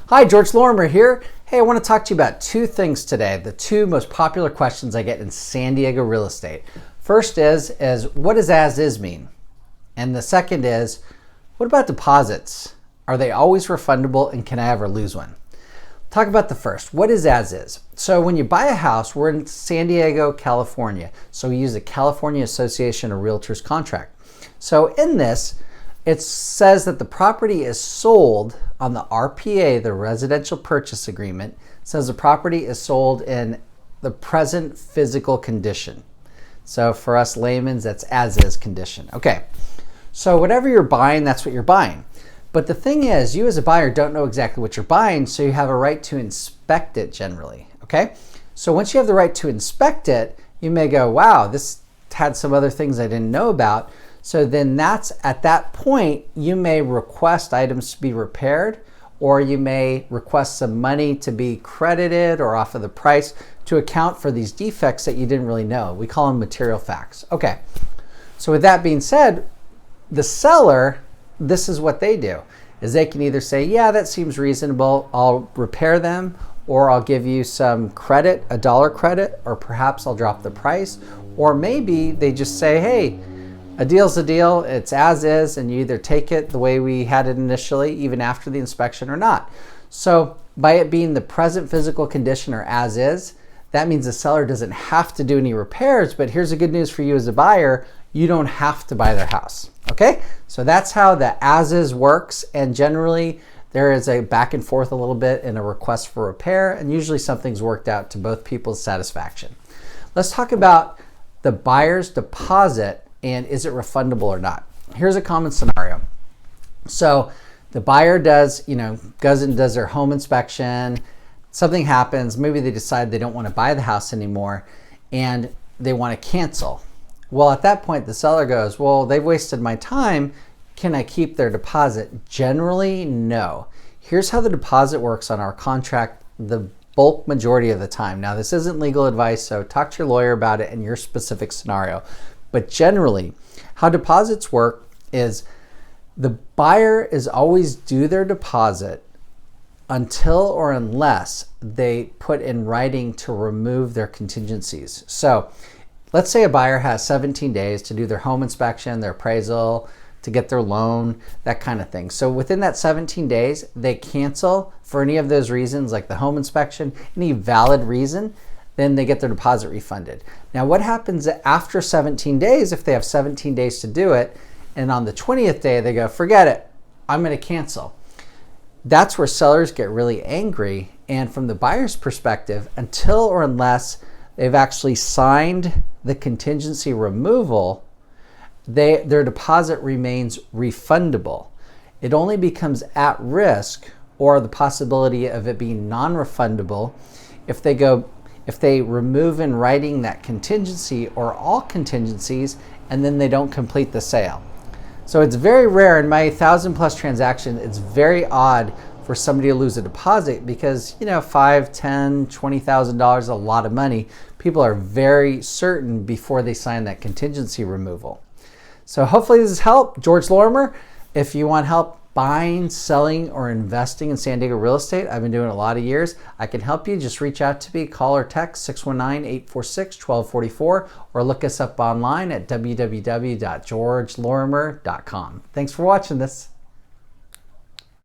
Hi, George Lorimer here. Hey, I want to talk to you about two things today, the two most popular questions I get in San Diego real estate. First is what does as is mean? And the second is, what about deposits? Are they always refundable and can I ever lose one? Talk about the first. What is as is? So when you buy a house, we're in San Diego, California. So we use the California Association of Realtors contract. So in this, it says that the property is sold on the RPA, the residential purchase agreement. It says the property is sold in the present physical condition. So for us layman's, that's as is condition. Okay, so whatever you're buying, that's what you're buying. But the thing is, you as a buyer don't know exactly what you're buying, so you have a right to inspect it generally, okay? So once you have the right to inspect it, you may go, wow, this had some other things I didn't know about. So then that's at that point, you may request items to be repaired, or you may request some money to be credited or off of the price to account for these defects that you didn't really know. We call them material facts. Okay, so with that being said, the seller, this is what they do, is they can either say, yeah, that seems reasonable, I'll repair them, or I'll give you some credit, a dollar credit, or perhaps I'll drop the price, or maybe they just say, hey, a deal's a deal, it's as is, and you either take it the way we had it initially, even after the inspection, or not. So by it being the present physical condition or as is, that means the seller doesn't have to do any repairs, but here's the good news for you as a buyer, you don't have to buy their house, okay? So that's how the as is works, and generally there is a back and forth a little bit in a request for repair, and usually something's worked out to both people's satisfaction. Let's talk about the buyer's deposit and is it refundable or not. Here's a common scenario. So the buyer goes and does their home inspection, something happens, maybe they decide they don't want to buy the house anymore and they want to cancel. Well, at that point, the seller goes, well, they've wasted my time. Can I keep their deposit? Generally, no. Here's how the deposit works on our contract the bulk majority of the time. Now, this isn't legal advice, so talk to your lawyer about it in your specific scenario. But generally, how deposits work is the buyer is always due their deposit until or unless they put in writing to remove their contingencies. So let's say a buyer has 17 days to do their home inspection, their appraisal, to get their loan, that kind of thing. So within that 17 days, they cancel for any of those reasons, like the home inspection, any valid reason, then they get their deposit refunded. Now, what happens after 17 days, if they have 17 days to do it, and on the 20th day they go, forget it, I'm gonna cancel. That's where sellers get really angry, and from the buyer's perspective, until or unless they've actually signed the contingency removal, their deposit remains refundable. It only becomes at risk or the possibility of it being non-refundable if they remove in writing that contingency or all contingencies and then they don't complete the sale. So it's very rare in my 1,000+ transactions, it's very odd for somebody to lose a deposit because, $5,000, $10,000, $20,000 is a lot of money. People are very certain before they sign that contingency removal. So hopefully this has helped. George Lorimer, if you want help buying, selling, or investing in San Diego real estate, I've been doing it a lot of years. I can help you. Just reach out to me, call or text 619-846-1244, or look us up online at www.georgelorimer.com. Thanks for watching this.